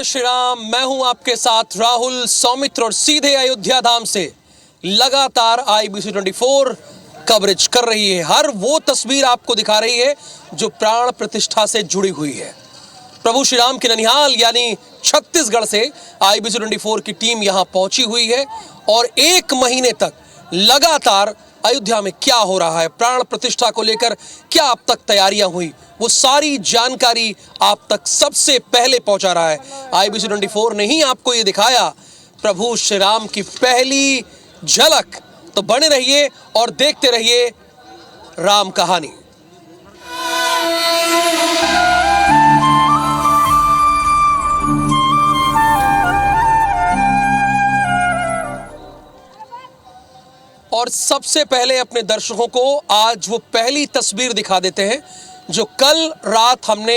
श्री राम। मैं हूं आपके साथ राहुल सौमित्र और सीधे अयोध्या धाम से लगातार IBC 24 कवरेज कर रही है। हर वो तस्वीर आपको दिखा रही है जो प्राण प्रतिष्ठा से जुड़ी हुई है। प्रभु श्री राम के ननिहाल यानी छत्तीसगढ़ से IBC 24 की टीम यहां पहुंची हुई है और एक महीने तक लगातार अयोध्या में क्या हो रहा है, प्राण प्रतिष्ठा को लेकर क्या अब तक तैयारियां हुई, वो सारी जानकारी आप तक सबसे पहले पहुंचा रहा है IBC 24 ने ही आपको ये दिखाया प्रभु श्री राम की पहली झलक। तो बने रहिए और देखते रहिए राम कहानी। और सबसे पहले अपने दर्शकों को आज वो पहली तस्वीर दिखा देते हैं जो कल रात हमने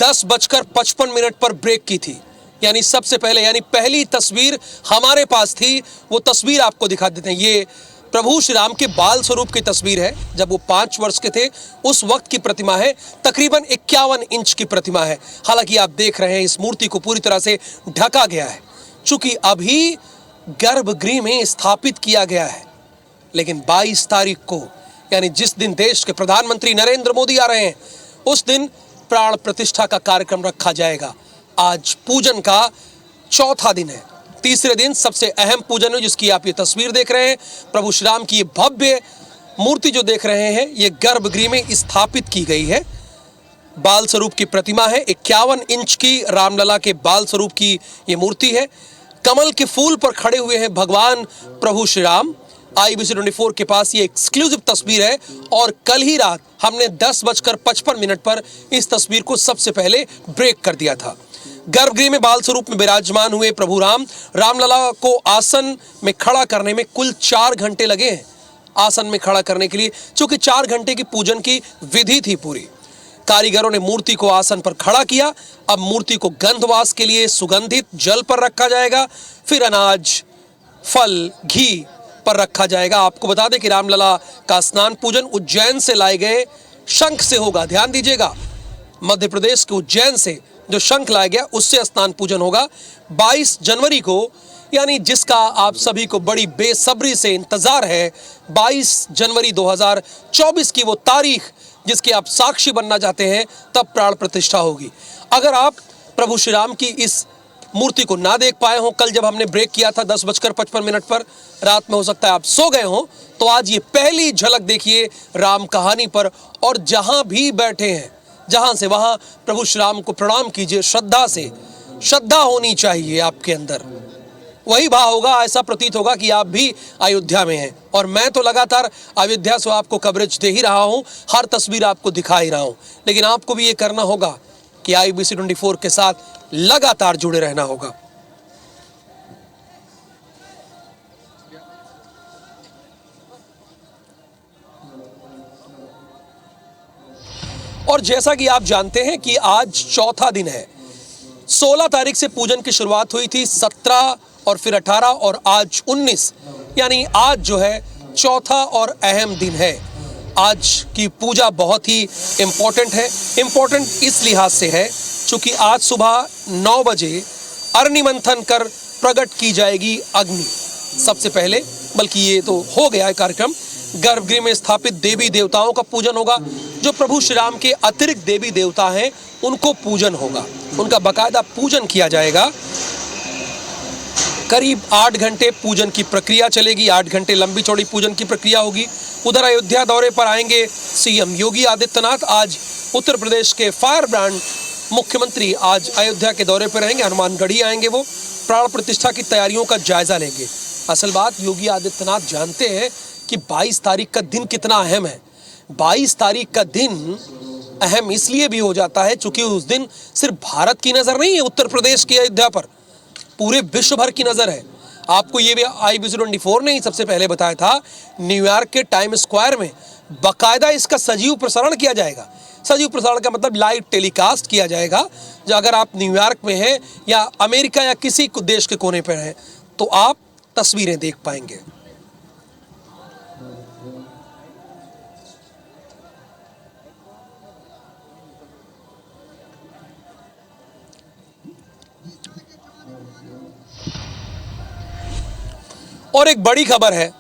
10:55 पर ब्रेक की थी। यानी सबसे पहले यानी पहली तस्वीर हमारे पास थी, वो तस्वीर आपको दिखा देते हैं। ये प्रभु श्री राम के बाल स्वरूप की तस्वीर है जब वो 5 वर्ष के थे, उस वक्त की प्रतिमा है। तकरीबन 51 इंच की प्रतिमा है। हालांकि आप देख रहे हैं इस मूर्ति को पूरी तरह से ढका गया है चूंकि अभी गर्भगृह में स्थापित किया गया है। लेकिन 22 तारीख को यानी जिस दिन देश के प्रधानमंत्री नरेंद्र मोदी आ रहे हैं उस दिन प्राण प्रतिष्ठा का कार्यक्रम रखा जाएगा। आज पूजन का चौथा दिन है। तीसरे दिन सबसे अहम पूजन है जिसकी आप ये तस्वीर देख रहे हैं। प्रभु श्री राम की ये भव्य मूर्ति जो देख रहे हैं ये गर्भगृह में स्थापित की गई है। बाल स्वरूप की प्रतिमा है। 51 इंच की रामलला के बाल स्वरूप की ये मूर्ति है। कमल के फूल पर खड़े हुए हैं भगवान प्रभु श्री राम। IBC 24 के पास ये एक्सक्लूसिव तस्वीर है और कल ही रात हमने 10:55 पर इस तस्वीर को सबसे पहले ब्रेक कर दिया था। गर्भगृह में बाल स्वरूप में विराजमान हुए प्रभु राम, रामलला को आसन में खड़ा करने में कुल 4 घंटे लगे हैं। आसन में खड़ा करने के लिए चूंकि 4 घंटे की पूजन की विधि थी पूरी। कारीगरों ने मूर्ति को आसन पर खड़ा किया। अब मूर्ति को गंधवास के लिए सुगंधित जल पर रखा जाएगा, फिर अनाज, फल, घी पर रखा जाएगा। आपको बता दें कि रामलला का स्नान पूजन उज्जैन से लाए गए शंख से होगा। ध्यान दीजिएगा, मध्य प्रदेश के उज्जैन से जो शंख लाया गया उससे स्नान पूजन होगा 22 जनवरी को, यानी जिसका आप सभी को बड़ी बेसब्री से इंतजार है। 22 जनवरी 2024 की वो तारीख जिसके आप साक्षी बनना चाहते हैं, तब प्राण प्रतिष्ठा होगी। अगर आप प्रभु श्री राम की इस मूर्ति को ना देख पाए हो कल जब हमने ब्रेक किया था 10:55 पर, रात में हो सकता है आप सो गए हो, तो आज ये पहली झलक देखिए राम कहानी पर। और जहां भी बैठे हैं, जहां से वहां प्रभु श्री राम को प्रणाम कीजिए श्रद्धा से। श्रद्धा होनी चाहिए आपके अंदर, वही भाव होगा, ऐसा प्रतीत होगा कि आप भी अयोध्या में हैं। और मैं तो लगातार अयोध्या से आपको कवरेज दे ही रहा हूं, हर तस्वीर आपको दिखा ही रहा हूं, लेकिन आपको भी ये करना होगा कि IBC 24 के साथ लगातार जुड़े रहना होगा। और जैसा कि आप जानते हैं कि आज चौथा दिन है। 16 तारीख से पूजन की शुरुआत हुई थी, 17 और फिर 18 और आज 19, यानी आज जो है चौथा और अहम दिन है। आज की पूजा बहुत ही इम्पोर्टेंट है। इम्पोर्टेंट इस लिहाज से है चूंकि आज सुबह 9 बजे अग्नि मंथन कर प्रकट की जाएगी अग्नि सबसे पहले, बल्कि ये तो हो गया है कार्यक्रम। गर्भगृह में स्थापित देवी देवताओं का पूजन होगा। जो प्रभु श्री राम के अतिरिक्त देवी देवता हैं उनको पूजन होगा, उनका बाकायदा पूजन किया जाएगा। करीब 8 घंटे पूजन की प्रक्रिया चलेगी। 8 घंटे लंबी चौड़ी पूजन की प्रक्रिया होगी। उधर अयोध्या दौरे पर आएंगे CM योगी आदित्यनाथ। आज उत्तर प्रदेश के फायर ब्रांड मुख्यमंत्री आज अयोध्या के दौरे पर रहेंगे। हनुमानगढ़ी आएंगे, वो प्राण प्रतिष्ठा की तैयारियों का जायजा लेंगे। असल बात, योगी आदित्यनाथ जानते हैं कि 22 तारीख का दिन कितना अहम है। 22 तारीख का दिन अहम इसलिए भी हो जाता है चूंकि उस दिन सिर्फ भारत की नजर नहीं है उत्तर प्रदेश की अयोध्या पर, पूरे विश्व भर की नजर है। आपको ये भी IBC 24 ने ही सबसे पहले बताया था। न्यूयॉर्क के टाइम स्क्वायर में बाकायदा इसका सजीव प्रसारण किया जाएगा। सजीव प्रसारण का मतलब लाइव टेलीकास्ट किया जाएगा। जो अगर आप न्यूयॉर्क में हैं या अमेरिका या किसी देश के कोने पर हैं तो आप तस्वीरें देख पाएंगे। और एक बड़ी खबर है,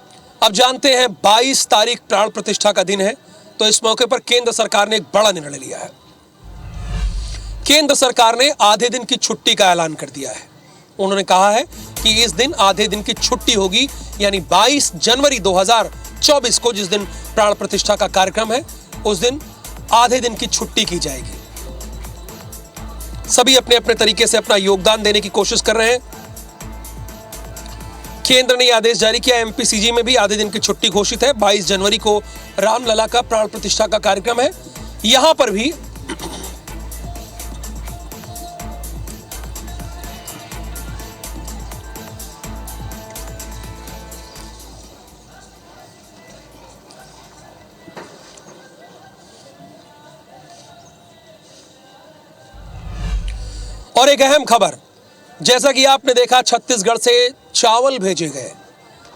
अब जानते हैं 22 तारीख प्राण प्रतिष्ठा का दिन है, तो इस मौके पर केंद्र सरकार ने एक बड़ा निर्णय लिया है। केंद्र सरकार ने आधे दिन की छुट्टी का ऐलान कर दिया है। उन्होंने कहा है कि इस दिन आधे दिन की छुट्टी होगी, यानी 22 जनवरी 2024 को जिस दिन प्राण प्रतिष्ठा का कार्यक्रम है, उस दिन आधे दिन की छुट्टी की जाएगी। सभी अपने अपने तरीके से अपना योगदान देने की कोशिश कर रहे हैं। केंद्र ने यह आदेश जारी किया। एमपीसीजी में भी आधे दिन की छुट्टी घोषित है। 22 जनवरी को रामलला का प्राण प्रतिष्ठा का कार्यक्रम है। यहां पर भी और एक अहम खबर, जैसा कि आपने देखा, छत्तीसगढ़ से चावल भेजे गए,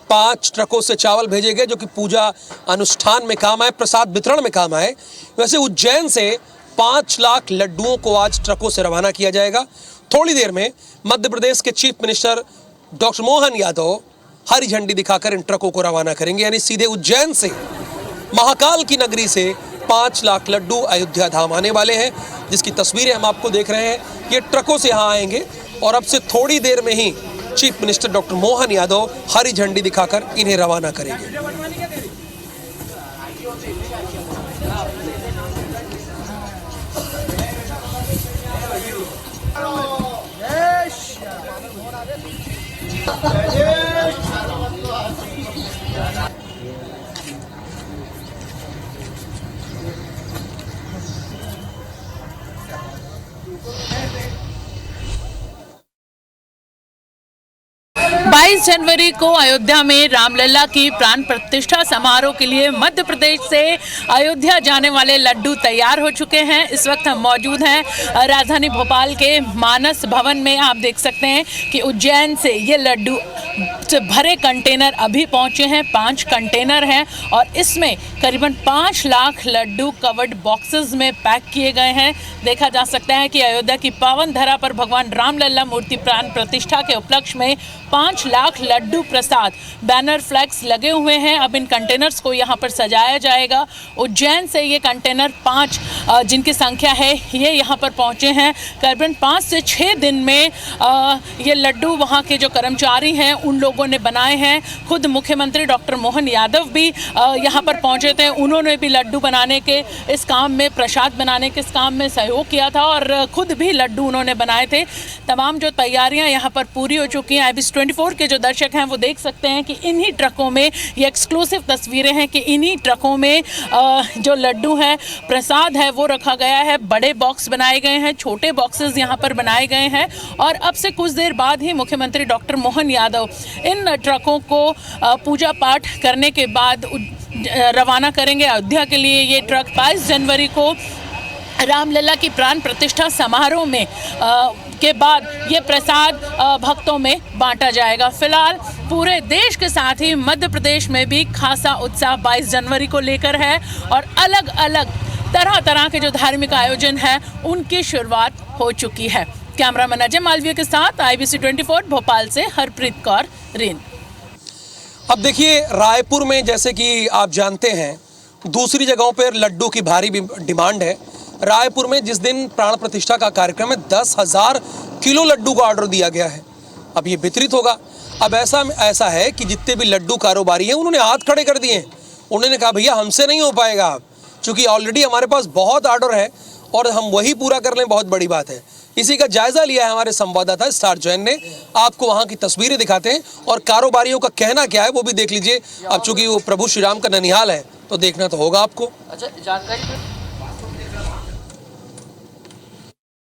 5 ट्रकों से चावल भेजे गए जो कि पूजा अनुष्ठान में काम आए, प्रसाद वितरण में काम आए। वैसे उज्जैन से 5 लाख लड्डुओं को आज ट्रकों से रवाना किया जाएगा। थोड़ी देर में मध्य प्रदेश के chief minister doctor Mohan Yadav हरी झंडी दिखाकर इन ट्रकों को रवाना करेंगे, यानी सीधे उज्जैन से, महाकाल की नगरी से 5 लाख लड्डू अयोध्या धाम आने वाले हैं, जिसकी तस्वीरें हम आपको देख रहे हैं। ये ट्रकों से यहाँ आएंगे और अब से थोड़ी देर में ही chief minister doctor Mohan Yadav हरी झंडी दिखाकर इन्हें रवाना करेंगे। बाईस जनवरी को अयोध्या में रामलला की प्राण प्रतिष्ठा समारोह के लिए मध्य प्रदेश से अयोध्या जाने वाले लड्डू तैयार हो चुके हैं। इस वक्त हम मौजूद हैं राजधानी भोपाल के मानस भवन में। आप देख सकते हैं कि उज्जैन से ये लड्डू भरे कंटेनर अभी पहुंचे हैं। 5 कंटेनर हैं और इसमें करीबन 5 लाख लड्डू कवर्ड बॉक्सेस में पैक किए गए हैं। देखा जा सकता है कि अयोध्या की पावन धरा पर भगवान रामलला मूर्ति प्राण प्रतिष्ठा के उपलक्ष्य में 5 लाख लड्डू प्रसाद बैनर फ्लैग्स लगे हुए हैं। अब इन कंटेनर्स को यहाँ पर सजाया जाएगा। उज्जैन से ये कंटेनर 5 जिनकी संख्या है, ये यहाँ पर पहुँचे हैं। करीबन 5 से 6 दिन में ये लड्डू वहाँ के जो कर्मचारी हैं उन लोगों ने बनाए हैं। खुद मुख्यमंत्री डॉक्टर मोहन यादव भी यहाँ पर पहुँचे थे। उन्होंने भी लड्डू बनाने के इस काम में, प्रसाद बनाने के इस काम में सहयोग किया था और खुद भी लड्डू उन्होंने बनाए थे। तमाम जो तैयारियाँ यहाँ पर पूरी हो चुकी हैं। IBC 24 के जो दर्शक हैं वो देख सकते हैं कि इन्हीं ट्रकों में, ये एक्सक्लूसिव तस्वीरें हैं कि इन्हीं ट्रकों में जो लड्डू हैं, प्रसाद है, वो रखा गया है। बड़े बॉक्स बनाए गए हैं, छोटे बॉक्सेस यहाँ पर बनाए गए हैं और अब से कुछ देर बाद ही मुख्यमंत्री डॉक्टर मोहन यादव इन ट्रकों को पूजा पाठ करने के बाद रवाना करेंगे अयोध्या के लिए। ये ट्रक 22 जनवरी को रामलला की प्राण प्रतिष्ठा समारोह में के बाद ये प्रसाद भक्तों में बांटा जाएगा। फिलहाल पूरे देश के साथ ही मध्य प्रदेश में भी खासा उत्साह 22 जनवरी को लेकर है और अलग अलग तरह तरह के जो धार्मिक आयोजन हैं उनकी शुरुआत हो चुकी है। कैमरामैन अजय मालवीय के साथ IBC 24 भोपाल से हरप्रीत कौर रीन। अब देखिए, रायपुर में जैसे कि आप जानते हैं, दूसरी जगहों पर लड्डू की भारी डिमांड है। रायपुर में जिस दिन प्राण प्रतिष्ठा का कार्यक्रम है, 10,000 किलो लड्डू का ऑर्डर दिया गया है। अब ये वितरित होगा। अब ऐसा है कि जितने भी लड्डू कारोबारी हैं उन्होंने हाथ खड़े कर दिए हैं। उन्होंने कहा भैया हमसे नहीं हो पाएगा, क्योंकि ऑलरेडी हमारे पास बहुत ऑर्डर है और हम वही पूरा कर लें, बहुत बड़ी बात है। इसी का जायजा लिया है हमारे संवाददाता स्टार जैन ने। आपको वहां की तस्वीरें दिखाते हैं और कारोबारियों का कहना क्या है वो भी देख लीजिए। अब चूंकि वो प्रभु श्री राम का ननिहाल है तो देखना तो होगा आपको। अच्छा, जानकारी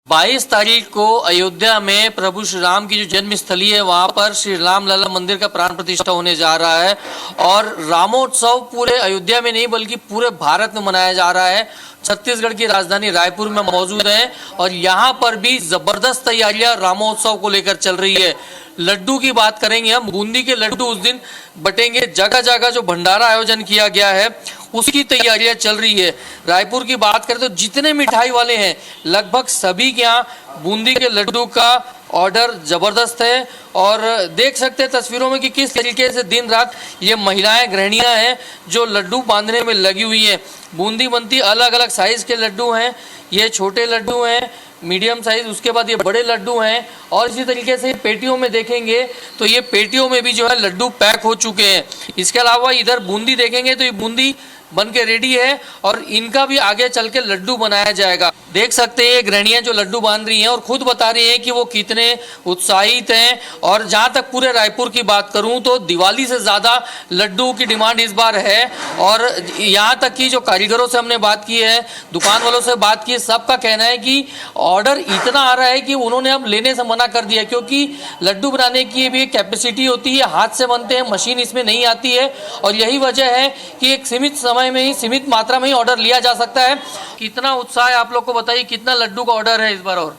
22 तारीख को अयोध्या में प्रभु श्री राम की जो जन्मस्थली है वहां पर श्री रामलला मंदिर का प्राण प्रतिष्ठा होने जा रहा है और रामोत्सव पूरे अयोध्या में नहीं बल्कि पूरे भारत में मनाया जा रहा है। छत्तीसगढ़ की राजधानी रायपुर में मौजूद है और यहाँ पर भी जबरदस्त तैयारियां रामोत्सव को लेकर चल रही है। लड्डू की बात करेंगे हम, बूंदी के लड्डू उस दिन बटेंगे। जगह जगह जो भंडारा आयोजन किया गया है उसकी तैयारियां चल रही है। रायपुर की बात करें तो जितने मिठाई वाले हैं लगभग सभी के यहाँ बूंदी के लड्डू का ऑर्डर ज़बरदस्त है। और देख सकते हैं तस्वीरों में कि किस तरीके से दिन रात ये महिलाएं गृहिणियां हैं जो लड्डू बांधने में लगी हुई हैं। बूंदी बनती अलग अलग साइज़ के लड्डू हैं, ये छोटे लड्डू हैं, मीडियम साइज़, उसके बाद ये बड़े लड्डू हैं। और इसी तरीके से पेटियों में देखेंगे तो ये पेटियों में भी जो है लड्डू पैक हो चुके हैं। इसके अलावा इधर बूंदी देखेंगे तो ये बूंदी बन के रेडी है और इनका भी आगे चल के लड्डू बनाया जाएगा। देख सकते हैं गृहिणियां जो लड्डू बांध रही हैं और खुद बता रही हैं कि वो कितने उत्साहित हैं। और जहां तक पूरे रायपुर की बात करूं तो दिवाली से ज़्यादा लड्डू की डिमांड इस बार है। और यहां तक कि जो कारीगरों से हमने बात की है, दुकान वालों से बात की है, सबका कहना है कि ऑर्डर इतना आ रहा है कि उन्होंने अब लेने से मना कर दिया, क्योंकि लड्डू बनाने की भी एक कैपेसिटी होती है, हाथ से बनते हैं, मशीन इसमें नहीं आती है। और यही वजह है कि एक सीमित समय में ही, सीमित मात्रा में ही ऑर्डर लिया जा सकता है। कितना उत्साह है आप लोग को बताइए, कितना लड्डू का ऑर्डर है इस बार? और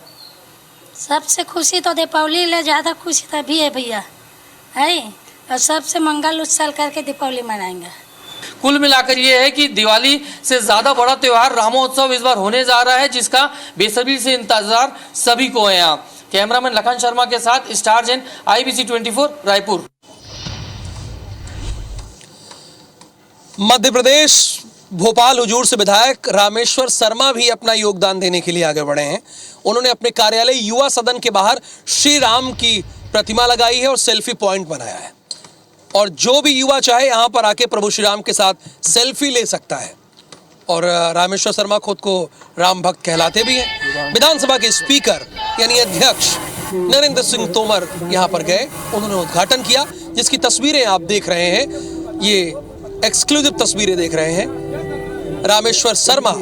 सबसे खुशी तो दीपावली ले ज़्यादा खुशी तभी है भैया, है। और सबसे मंगल उत्सव करके दीपावली मनाएंगे। कुल मिलाकर ये है कि दिवाली से ज़्यादा बड़ा त्यौहार रामोत्सव इस बार होने जा रहा है, जिसका बेसब्री से इंतजार सभी को है। यहाँ कैमरामैन लखन शर्मा के साथ स्टार जैन, IBC 24 रायपुर। मध्य प्रदेश भोपाल हुजूर से विधायक रामेश्वर शर्मा भी अपना योगदान देने के लिए आगे बढ़े हैं। उन्होंने अपने कार्यालय युवा सदन के बाहर श्री राम की प्रतिमा लगाई है और सेल्फी पॉइंट बनाया है। और जो भी युवा चाहे यहाँ पर आके प्रभु श्री राम के साथ सेल्फी ले सकता है। और रामेश्वर शर्मा खुद को राम भक्त कहलाते भी हैं। विधानसभा के स्पीकर यानी अध्यक्ष नरेंद्र सिंह तोमर यहाँ पर गए, उन्होंने उद्घाटन किया, जिसकी तस्वीरें आप देख रहे हैं। ये एक्सक्लूसिव तस्वीरें देख रहे हैं। रामेश्वर शर्मा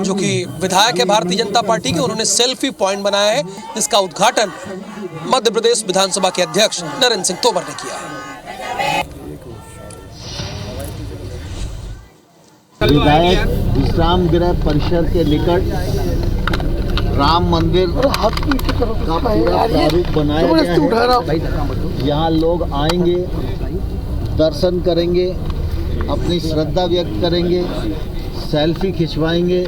जो कि विधायक है भारतीय जनता पार्टी के, उन्होंने सेल्फी पॉइंट बनाया है, जिसका उद्घाटन मध्य प्रदेश विधानसभा के अध्यक्ष नरेंद्र सिंह तोमर ने किया है। विधायक विश्राम गृह परिसर के निकट राम मंदिर का पूरा प्रारूप बनाया गया है। यहाँ लोग आएंगे, दर्शन करेंगे, अपनी श्रद्धा व्यक्त करेंगे, सेल्फी खिंचवाएंगे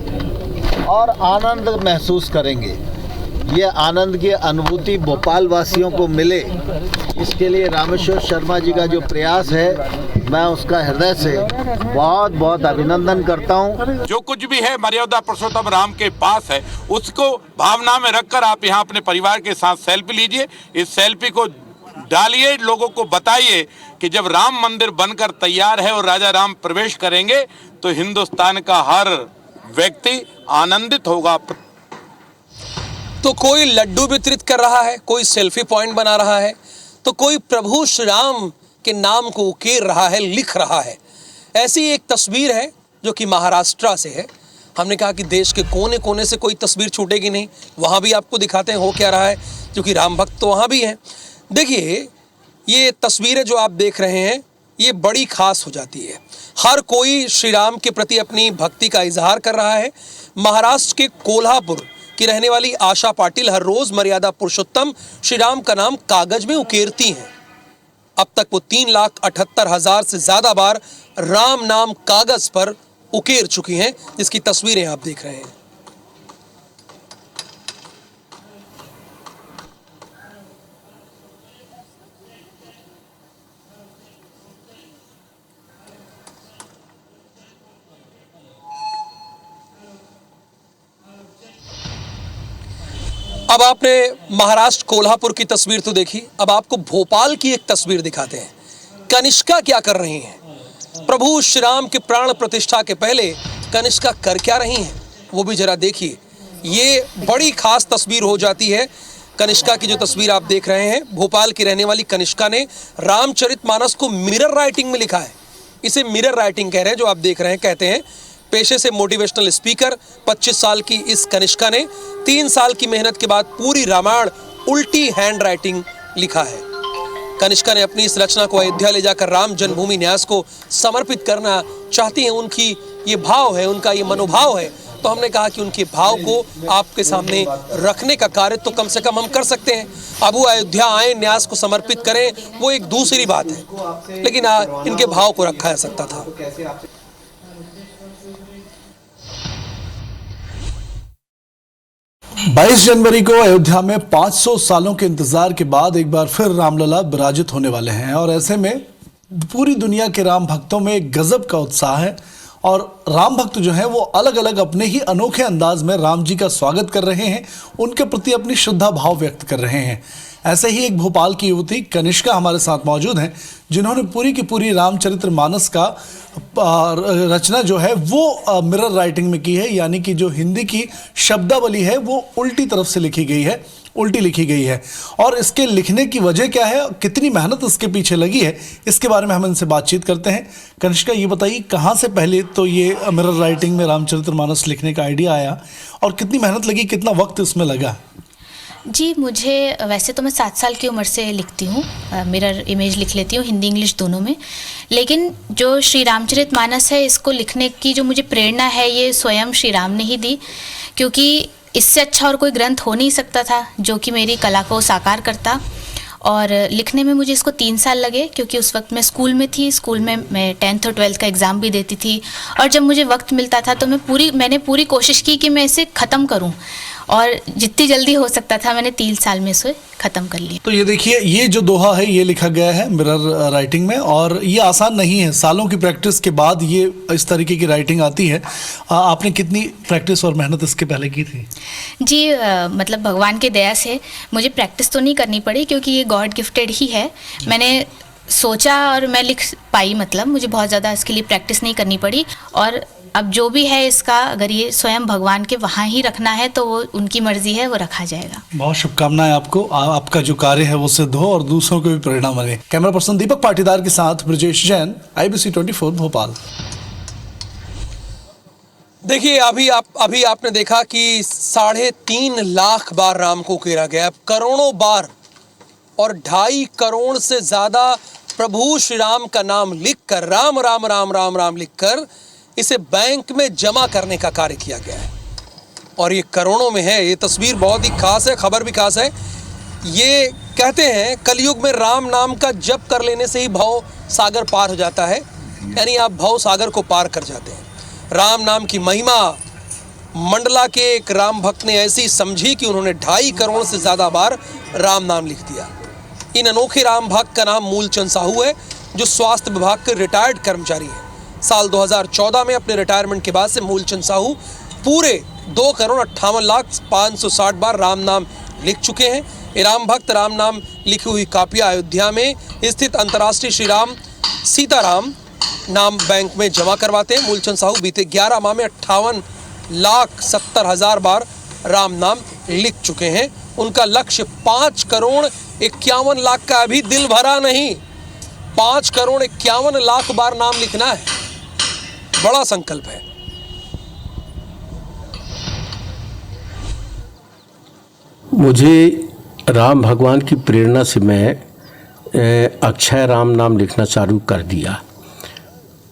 और आनंद महसूस करेंगे। ये आनंद की अनुभूति भोपाल वासियों को मिले, इसके लिए रामेश्वर शर्मा जी का जो प्रयास है, मैं उसका हृदय से बहुत बहुत अभिनंदन करता हूँ। जो कुछ भी है मर्यादा पुरुषोत्तम राम के पास है, उसको भावना में रखकर आप यहाँ अपने परिवार के साथ सेल्फी लीजिए। इस सेल्फी को डालिए, लोगों को बताइए कि जब राम मंदिर बनकर तैयार है और राजा राम प्रवेश करेंगे तो हिंदुस्तान का हर व्यक्ति आनंदित होगा। तो कोई लड्डू वितरित कर रहा है, कोई सेल्फी पॉइंट बना रहा है, तो कोई प्रभु श्री राम के नाम को उकेर रहा है, लिख रहा है। ऐसी एक तस्वीर है जो कि महाराष्ट्र से है। हमने कहा कि देश के कोने कोने से कोई तस्वीर छूटेगी नहीं, वहाँ भी आपको दिखाते हैं हो क्या रहा है, क्योंकि राम भक्त तो वहाँ भी हैं। देखिए, ये तस्वीरें जो आप देख रहे हैं, ये बड़ी खास हो जाती है। हर कोई श्री राम के प्रति अपनी भक्ति का इजहार कर रहा है। महाराष्ट्र के कोल्हापुर की रहने वाली आशा पाटिल हर रोज मर्यादा पुरुषोत्तम श्री राम का नाम कागज में उकेरती हैं। अब तक वो 3,78,000 से ज्यादा बार राम नाम कागज पर उकेर चुकी हैं, जिसकी तस्वीरें आप देख रहे हैं। अब आपने महाराष्ट्र कोल्हापुर की तस्वीर तो देखी, अब आपको भोपाल की एक तस्वीर दिखाते हैं। कनिष्का क्या कर रही हैं? प्रभु श्री राम के प्राण प्रतिष्ठा के पहले कनिष्का कर क्या रही हैं, वो भी जरा देखिए। ये बड़ी खास तस्वीर हो जाती है। कनिष्का की जो तस्वीर आप देख रहे हैं, भोपाल की रहने वाली कनिष्का ने रामचरितमानस को मिरर राइटिंग में लिखा है। इसे मिरर राइटिंग कह रहे हैं, जो आप देख रहे हैं। कहते हैं पेशे से मोटिवेशनल स्पीकर 25 साल की इस कनिष्का ने 3 साल की मेहनत के बाद पूरी रामायण उल्टी हैंड राइटिंग लिखा है। कनिष्का ने अपनी इस रचना को अयोध्या ले जाकर राम जन्मभूमि न्यास को समर्पित करना चाहती हैं। उनकी ये भाव है, उनका ये मनोभाव है। तो हमने कहा कि उनके भाव को आपके सामने रखने का कार्य तो कम से कम हम कर सकते हैं। अब वो अयोध्या आए, न्यास को समर्पित करें, वो एक दूसरी बात है, लेकिन इनके भाव को रखा जा सकता था। 22 जनवरी को अयोध्या में 500 सालों के इंतजार के बाद एक बार फिर रामलला विराजित होने वाले हैं और ऐसे में पूरी दुनिया के राम भक्तों में एक गजब का उत्साह है और राम भक्त जो हैं वो अलग अलग अपने ही अनोखे अंदाज में राम जी का स्वागत कर रहे हैं, उनके प्रति अपनी श्रद्धा भाव व्यक्त कर रहे हैं। ऐसे ही एक भोपाल की युवती कनिष्का हमारे साथ मौजूद हैं, जिन्होंने पूरी की पूरी रामचरितमानस का रचना जो है वो मिरर राइटिंग में की है, यानी कि जो हिंदी की शब्दावली है वो उल्टी तरफ से लिखी गई है, उल्टी लिखी गई है। और इसके लिखने की वजह क्या है, कितनी मेहनत इसके पीछे लगी है, इसके बारे में हम इनसे बातचीत करते हैं। कनिष्का, ये बताइए कहाँ से पहले तो ये मिरर राइटिंग में रामचरितमानस लिखने का आइडिया आया और कितनी मेहनत लगी, कितना वक्त इसमें लगा? जी, मुझे वैसे तो मैं 7 साल की उम्र से लिखती हूँ, मिरर इमेज लिख लेती हूँ हिंदी इंग्लिश दोनों में। लेकिन जो श्री रामचरितमानस है, इसको लिखने की जो मुझे प्रेरणा है ये स्वयं श्री राम ने ही दी, क्योंकि इससे अच्छा और कोई ग्रंथ हो नहीं सकता था जो कि मेरी कला को साकार करता। और लिखने में मुझे इसको 3 साल लगे, क्योंकि उस वक्त मैं स्कूल में थी। स्कूल में मैं 10th और 12th का एग्ज़ाम भी देती थी और जब मुझे वक्त मिलता था तो मैंने पूरी कोशिश की कि मैं इसे ख़त्म करूं और जितनी जल्दी हो सकता था मैंने 3 साल में इसे ख़त्म कर लिया। तो ये देखिए, ये जो दोहा है ये लिखा गया है मिरर राइटिंग में और ये आसान नहीं है। सालों की प्रैक्टिस के बाद ये इस तरीके की राइटिंग आती है। आपने कितनी प्रैक्टिस और मेहनत इसके पहले की थी? जी, मतलब भगवान की दया से मुझे प्रैक्टिस तो नहीं करनी पड़ी, क्योंकि ये गॉड गिफ्टेड ही है। मैंने सोचा और मैं लिख पाई, मतलब मुझे बहुत ज़्यादा इसके लिए प्रैक्टिस नहीं करनी पड़ी। और अब जो भी है इसका, अगर ये स्वयं भगवान के वहाँ ही रखना है तो वो उनकी मर्जी है, वो रखा जाएगा। बहुत शुभकामनाएं आपको, आपका जो कार्य है वो सिद्ध हो और दूसरों को भी प्रेरणा मिले। कैमरा पर्सन दीपक पाटीदार के साथ ब्रजेश जैन, IBC 24 भोपाल। देखिए, अभी आपने देखा कि 3.5 लाख बार राम को उकेरा गया, करोड़ों बार, और 2.5 करोड़ से ज्यादा प्रभु श्री राम का नाम लिखकर, राम राम राम राम राम लिखकर इसे बैंक में जमा करने का कार्य किया गया है और ये करोड़ों में है। ये तस्वीर बहुत ही खास है, खबर भी खास है। ये कहते हैं कलयुग में राम नाम का जप कर लेने से ही भव सागर पार हो जाता है, यानी आप भव सागर को पार कर जाते हैं। राम नाम की महिमा मंडला के एक राम भक्त ने ऐसी समझी कि उन्होंने 2.5 करोड़ से ज़्यादा बार राम नाम लिख दिया। इन अनोखे राम भक्त का नाम मूलचंद साहू है, जो स्वास्थ्य विभाग के रिटायर्ड कर्मचारी हैं। साल 2014 में अपने रिटायरमेंट के बाद से मूलचंद साहू पूरे 2,58,560 बार राम नाम लिख चुके हैं। ये राम भक्त राम नाम लिखी हुई कापियाँ अयोध्या में स्थित अंतर्राष्ट्रीय श्री राम सीताराम नाम बैंक में जमा करवाते हैं। मूलचंद साहू बीते 11 माह में 58,70,000 बार राम नाम लिख चुके हैं। उनका लक्ष्य 5,51,00,000 का अभी दिल भरा नहीं, 5,51,00,000 बार नाम लिखना है। बड़ा संकल्प है। मुझे राम भगवान की प्रेरणा से मैं अक्षय राम नाम लिखना चालू कर दिया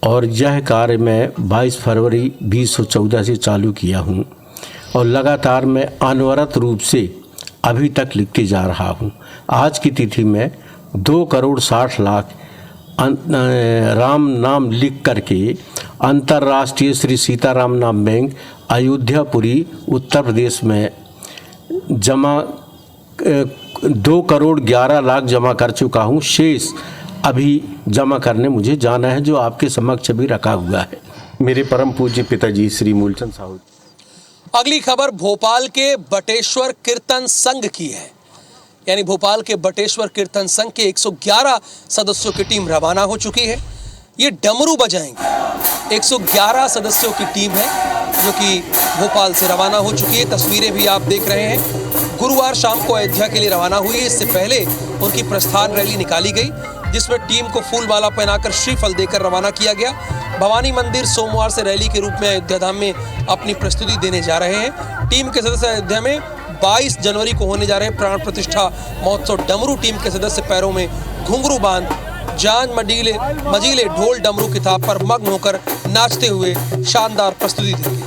और यह कार्य मैं 22 फरवरी 2014 से चालू किया हूँ और लगातार मैं अनवरत रूप से अभी तक लिखते जा रहा हूँ। आज की तिथि में 2,60,00,000 राम नाम लिख करके अंतर्राष्ट्रीय श्री सीताराम नाम बैंक अयोध्यापुरी उत्तर प्रदेश में जमा 2,11,00,000 जमा कर चुका हूँ। शेष अभी जमा करने मुझे जाना है, जो आपके समक्ष भी रखा हुआ है। मेरे परम पूज्य पिताजी श्री मूलचंद साहू। अगली खबर भोपाल के बटेश्वर कीर्तन संघ की है, यानी भोपाल के बटेश्वर कीर्तन संघ के 111 सदस्यों की टीम रवाना हो चुकी है। ये डमरू बजाएंगे। 111 सदस्यों की टीम है जो कि भोपाल से रवाना हो चुकी है। तस्वीरें भी आप देख रहे हैं। गुरुवार शाम को अयोध्या के लिए रवाना हुई है। इससे पहले उनकी प्रस्थान रैली निकाली गई, जिसमें टीम को फूल माला पहनाकर श्रीफल देकर रवाना किया गया। भवानी मंदिर सोमवार से रैली के रूप में अयोध्या धाम में अपनी प्रस्तुति देने जा रहे हैं। टीम के सदस्य अयोध्या में 22 जनवरी को होने जा रहे प्राण प्रतिष्ठा महोत्सव डमरू टीम के सदस्य पैरों में घुंघरू बांध जान मजीले ढोल डमरू की थाप पर मग्न होकर नाचते हुए शानदार प्रस्तुति देंगे।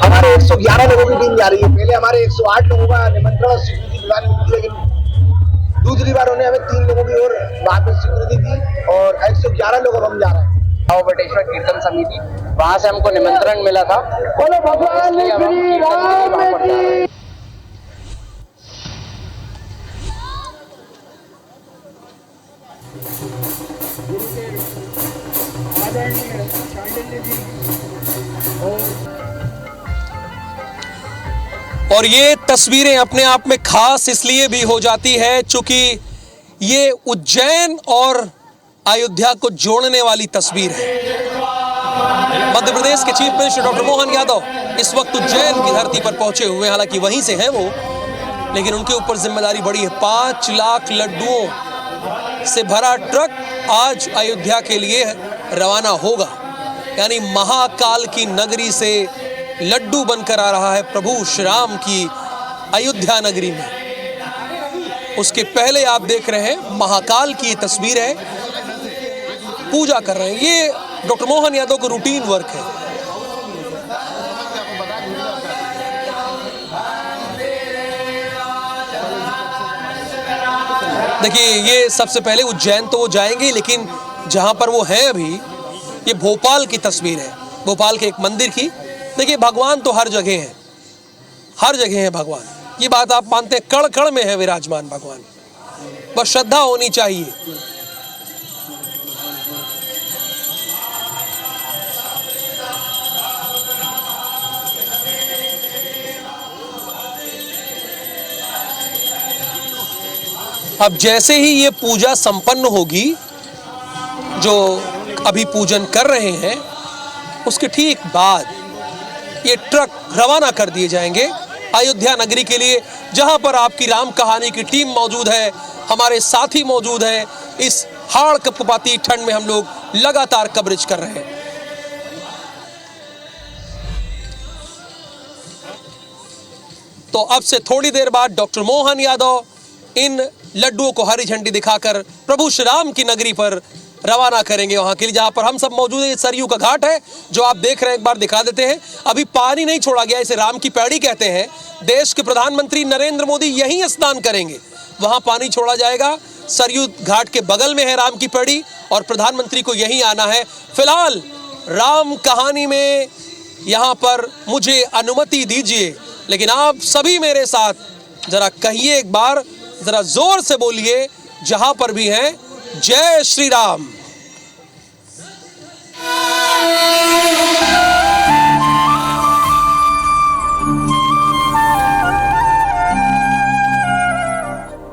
हमारे 111 लोगों की टीम जा रही है। पहले हमारे 108 लोगों का निमंत्रण और स्वीकृति दिलानी थी, लेकिन दूसरी बार उन्हें हमें 3 लोगों की और वहाँ पे स्वीकृति दी और 111 लोग अब हम जा रहे हैं। बटेश्वर कीर्तन समिति, वहाँ से हमको निमंत्रण मिला था, इसलिए हम कीर्तन के लिए वहाँ पर जा रहे हैं। और ये तस्वीरें अपने आप में खास इसलिए भी हो जाती है क्योंकि ये उज्जैन और अयोध्या को जोड़ने वाली तस्वीर है। मध्य प्रदेश के chief minister doctor Mohan Yadav इस वक्त उज्जैन की धरती पर पहुंचे हुए हैं, हालांकि वहीं से हैं वो, लेकिन उनके ऊपर जिम्मेदारी बड़ी है। 5 लाख लड्डुओं से भरा ट्रक आज अयोध्या के लिए रवाना होगा, यानी महाकाल की नगरी से लड्डू बनकर आ रहा है प्रभु श्री राम की अयोध्या नगरी में। उसके पहले आप देख रहे हैं महाकाल की तस्वीर है, पूजा कर रहे हैं। ये डॉक्टर मोहन यादव को रूटीन वर्क है। देखिए, ये सबसे पहले उज्जैन तो वो जाएंगे, लेकिन जहां पर वो है अभी, ये भोपाल की तस्वीर है, भोपाल के एक मंदिर की। देखिए, भगवान तो हर जगह है, हर जगह है भगवान, ये बात आप मानते हैं। कण कण में है विराजमान भगवान, बस श्रद्धा होनी चाहिए। अब जैसे ही ये पूजा संपन्न होगी, जो अभी पूजन कर रहे हैं, उसके ठीक बाद ये ट्रक रवाना कर दिए जाएंगे अयोध्या नगरी के लिए, जहां पर आपकी राम कहानी की टीम मौजूद है, हमारे साथी मौजूद हैं। इस हाड़ कपकपाती ठंड में हम लोग लगातार कवरेज कर रहे हैं। तो अब से थोड़ी देर बाद डॉक्टर मोहन यादव इन लड्डुओं को हरी झंडी दिखाकर प्रभु श्री राम की नगरी पर रवाना करेंगे, वहां के लिए जहां पर हम सब मौजूद हैं। सरयू का घाट है जो आप देख रहे हैं, एक बार दिखा देते हैं। अभी पानी नहीं छोड़ा गया, इसे राम की पैड़ी कहते हैं। देश के प्रधानमंत्री नरेंद्र मोदी यहीं स्नान करेंगे, वहां पानी छोड़ा जाएगा। सरयू घाट के बगल में है राम की पैड़ी और प्रधानमंत्री को यहीं आना है। फिलहाल राम कहानी में यहां पर मुझे अनुमति दीजिए, लेकिन आप सभी मेरे साथ जरा कहिए, एक बार जरा जोर से बोलिए, जहां पर भी हैं, जय श्री राम।